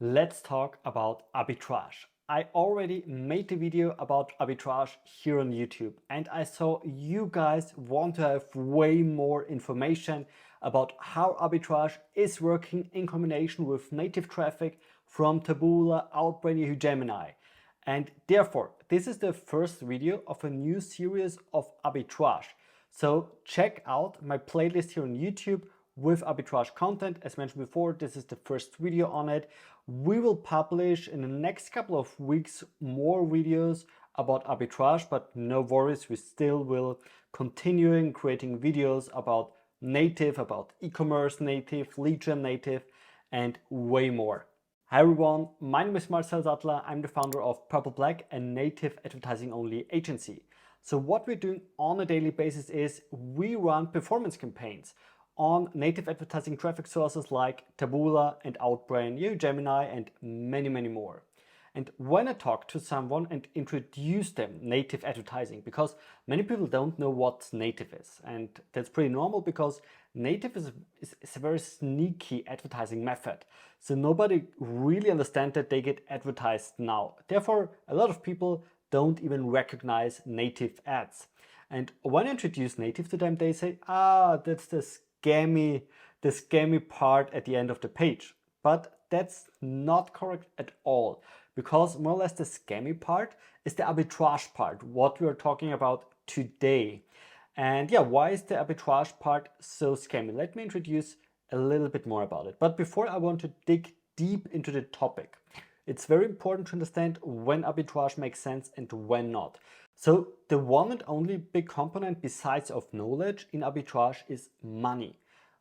Let's talk about arbitrage. I already made the video about arbitrage here on YouTube, and I saw you guys want to have way more information about how arbitrage is working in combination with native traffic from Taboola, Outbrain, Yahoo Gemini. And therefore, this is the first video of a new series of arbitrage. So check out my playlist here on YouTube with arbitrage content. As mentioned before, this is the first video on it. We will publish in the next couple of weeks more videos about arbitrage, but no worries, we still will continuing creating videos about native, about e-commerce native, lead gen native, and way more. Hi everyone, my name is Marcel Sattler. I'm the founder of Purple Black, a native advertising only agency. So what we're doing on a daily basis is we run performance campaigns on native advertising traffic sources like Taboola and Outbrain, Yahoo Gemini, and many more. And when I talk to someone and introduce them native advertising, because many people don't know what native is, and that's pretty normal because native is a very sneaky advertising method. So nobody really understands that they get advertised now. Therefore, a lot of people don't even recognize native ads. And when I introduce native to them, they say, that's the scammy part at the end of the page. But that's not correct at all, because more or less the scammy part is the arbitrage part, what we are talking about today. And yeah, why is the arbitrage part so scammy? Let me introduce a little bit more about it. But before, I want to dig deep into the topic. It's very important to understand when arbitrage makes sense and when not. So the one and only big component besides of knowledge in arbitrage is money.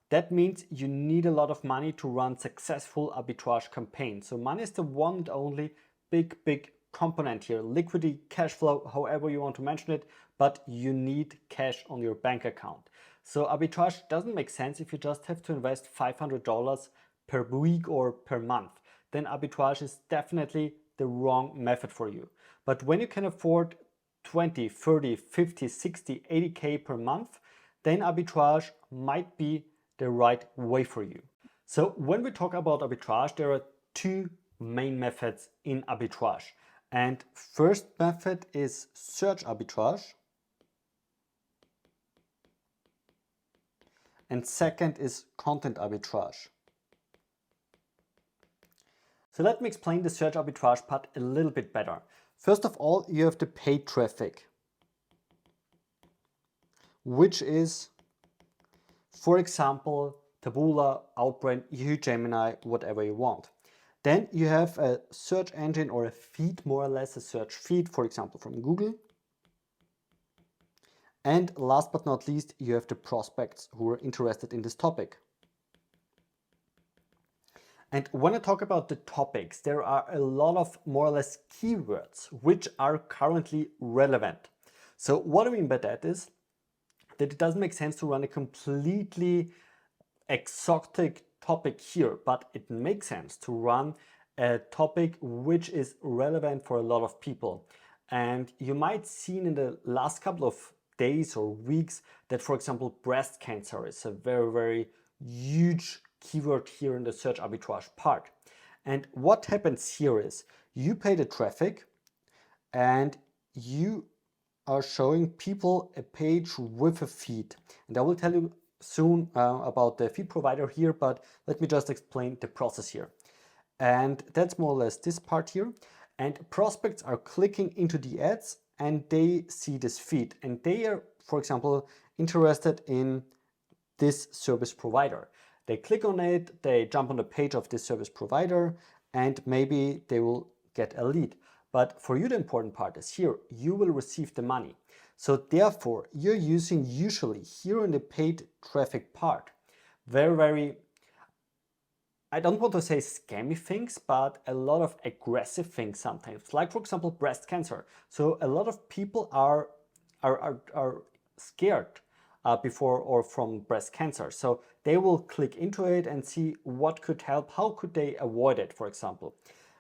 That means you need a lot of money to run successful arbitrage campaigns. So money is the one and only big component here. Liquidity, cash flow, however you want to mention it, but you need cash on your bank account. So arbitrage doesn't make sense if you just have to invest $500 per week or per month. Then arbitrage is definitely the wrong method for you. But when you can afford 20, 30, 50, 60, 80K per month, then arbitrage might be the right way for you. So when we talk about arbitrage, there are two main methods in arbitrage. And first method is search arbitrage. And second is content arbitrage. So let me explain the search arbitrage part a little bit better. First of all, you have the paid traffic, which is, for example, Taboola, Outbrain, Yahoo Gemini, whatever you want. Then you have a search engine or a feed, more or less a search feed, for example, from Google. And last but not least, you have the prospects who are interested in this topic. And when I talk about the topics, there are a lot of more or less keywords which are currently relevant. So what I mean by that is that it doesn't make sense to run a completely exotic topic here, but it makes sense to run a topic which is relevant for a lot of people. And you might see in the last couple of days or weeks that, for example, breast cancer is a very huge keyword here in the search arbitrage part. And what happens here is you pay the traffic and you are showing people a page with a feed. And I will tell you soon about the feed provider here, but let me just explain the process here. And that's more or less this part here. And prospects are clicking into the ads and they see this feed and they are, for example, interested in this service provider. They click on it, they jump on the page of this service provider, and maybe they will get a lead. But for you, the important part is here, you will receive the money. So therefore, you're using usually here in the paid traffic part, very, I don't want to say scammy things, but a lot of aggressive things sometimes. Like for example, breast cancer. So a lot of people are scared before or from breast cancer. So they will click into it and see what could help, how could they avoid it, for example.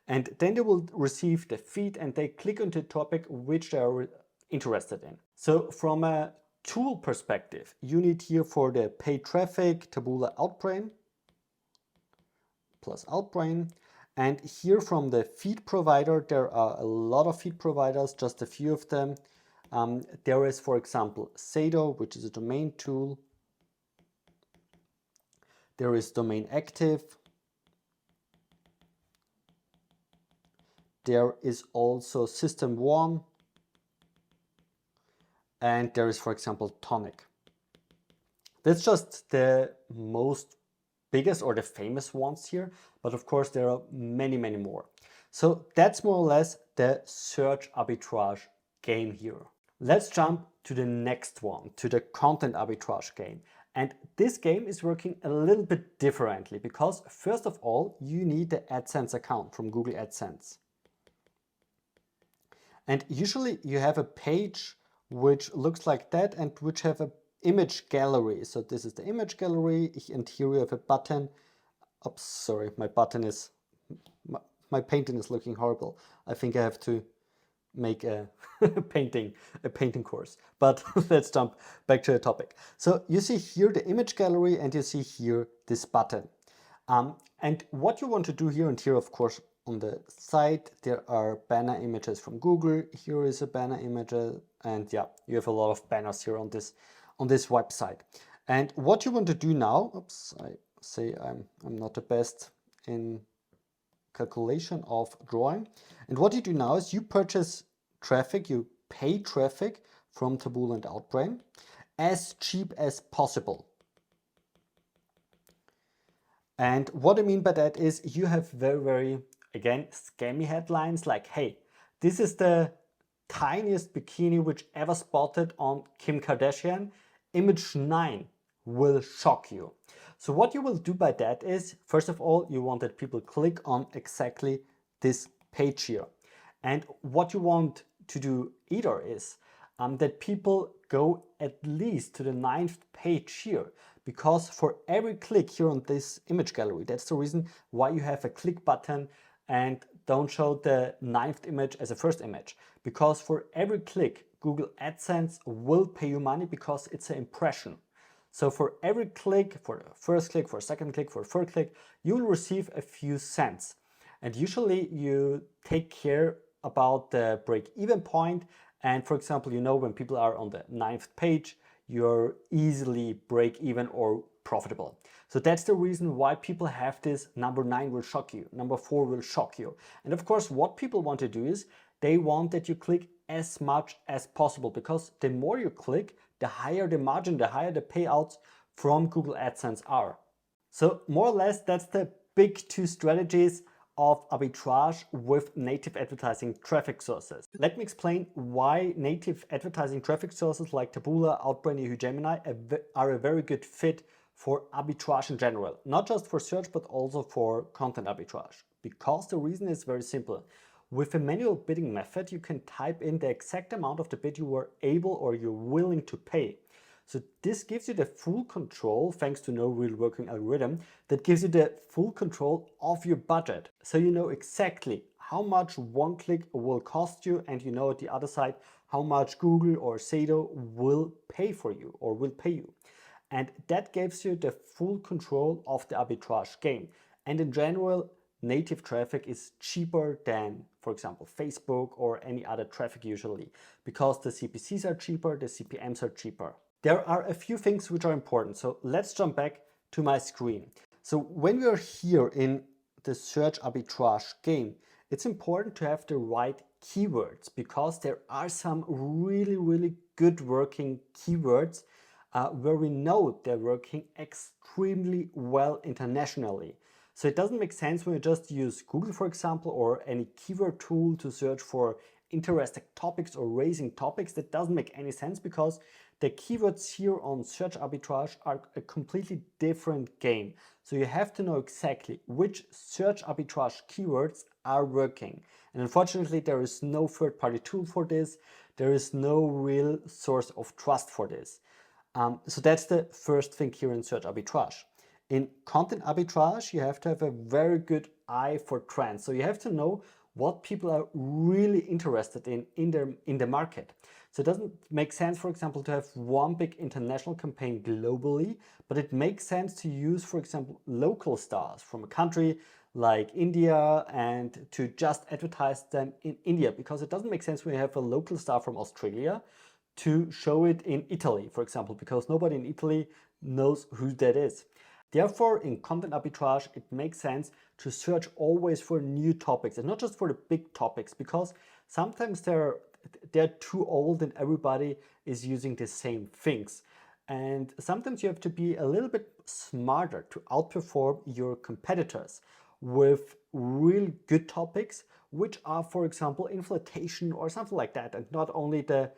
And then they will receive the feed and they click on the topic which they are interested in. So from a tool perspective, you need here for the paid traffic, Taboola Outbrain plus Outbrain. And here from the feed provider, there are a lot of feed providers, just a few of them. There is, for example, Sado, which is a domain tool. There is Domain Active. There is also System One. And there is, for example, Tonic. That's just the most biggest or the famous ones here, but of course there are many, many more. So that's more or less the search arbitrage game here. Let's jump to the next one, to the content arbitrage game. And this game is working a little bit differently because first of all, you need the AdSense account from Google AdSense. And usually you have a page which looks like that and which have a image gallery. So this is the image gallery, and here we have a button. Oops, sorry, my painting is looking horrible. I think I have to make a painting course. But let's jump back to the topic. So you see here the image gallery, and you see here this button. And what you want to do here, and here of course on the side there are banner images from Google. Here is a banner image, and yeah, you have a lot of banners here on this website. And what you want to do now, oops, I say I'm not the best in calculation of drawing. And what you do now is you purchase traffic, you pay traffic from Taboola and Outbrain as cheap as possible. And what I mean by that is you have very, very, again, scammy headlines like, hey, this is the tiniest bikini which ever spotted on Kim Kardashian. Image 9 will shock you. So what you will do by that is, first of all, you want that people click on exactly this page here. And what you want to do either is that people go at least to the 9th page here, because for every click here on this image gallery, that's the reason why you have a click button and don't show the 9th image as a first image, because for every click, Google AdSense will pay you money because it's an impression. So for every click, for the first click, for a second click, for a third click, you will receive a few cents. And usually you take care about the break-even point. And for example, you know, when people are on the 9th page, you're easily break-even or profitable. So that's the reason why people have this number 9 will shock you, number 4 will shock you. And of course, what people want to do is they want that you click as much as possible, because the more you click, the higher the margin, the higher the payouts from Google AdSense are. So more or less, that's the big two strategies of arbitrage with native advertising traffic sources. Let me explain why native advertising traffic sources like Taboola, Outbrain, Yahoo Gemini are a very good fit for arbitrage in general. Not just for search, but also for content arbitrage. Because the reason is very simple. With a manual bidding method, you can type in the exact amount of the bid you are able or you're willing to pay. So this gives you the full control, thanks to no real working algorithm, that gives you the full control of your budget. So you know exactly how much one click will cost you, and you know at the other side how much Google or Sado will pay for you or will pay you. And that gives you the full control of the arbitrage game. And in general, native traffic is cheaper than, for example, Facebook or any other traffic usually, because the CPCs are cheaper, the CPMs are cheaper. There are a few things which are important. So let's jump back to my screen. So when we are here in the search arbitrage game, it's important to have the right keywords, because there are some really, really good working keywords where we know they're working extremely well internationally. So it doesn't make sense when you just use Google, for example, or any keyword tool to search for interesting topics or raising topics. That doesn't make any sense, because the keywords here on search arbitrage are a completely different game. So you have to know exactly which search arbitrage keywords are working. And unfortunately, there is no third-party tool for this. There is no real source of trust for this. So that's the first thing here in search arbitrage. In content arbitrage, you have to have a very good eye for trends. So you have to know what people are really interested in the market. So it doesn't make sense, for example, to have one big international campaign globally, but it makes sense to use, for example, local stars from a country like India and to just advertise them in India, because it doesn't make sense when you have a local star from Australia to show it in Italy, for example, because nobody in Italy knows who that is. Therefore, in content arbitrage, it makes sense to search always for new topics and not just for the big topics, because sometimes they're too old and everybody is using the same things. And sometimes you have to be a little bit smarter to outperform your competitors with real good topics, which are, for example, inflation or something like that, and not only the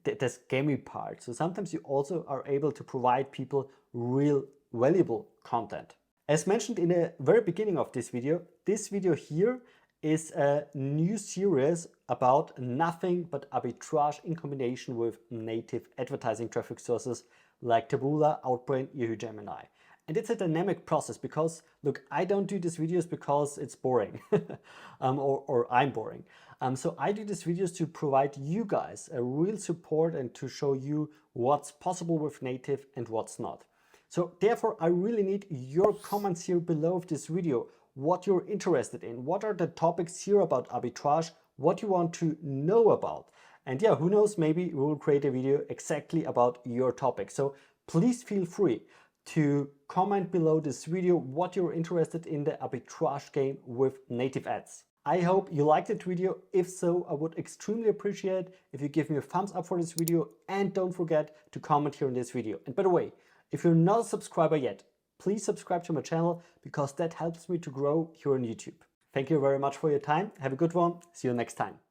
scammy part. So sometimes you also are able to provide people real valuable content. As mentioned in the very beginning of this video here is a new series about nothing but arbitrage in combination with native advertising traffic sources like Taboola, Outbrain, Yahoo Gemini. And it's a dynamic process because, look, I don't do these videos because it's boring or I'm boring. So I do these videos to provide you guys a real support and to show you what's possible with native and what's not. So therefore, I really need your comments here below of this video, what you're interested in, what are the topics here about arbitrage, what you want to know about. And yeah, who knows, maybe we will create a video exactly about your topic. So please feel free to comment below this video what you're interested in the arbitrage game with native ads. I hope you liked this video. If so, I would extremely appreciate if you give me a thumbs up for this video, and don't forget to comment here in this video. And by the way, if you're not a subscriber yet, please subscribe to my channel because that helps me to grow here on YouTube. Thank you very much for your time. Have a good one. See you next time.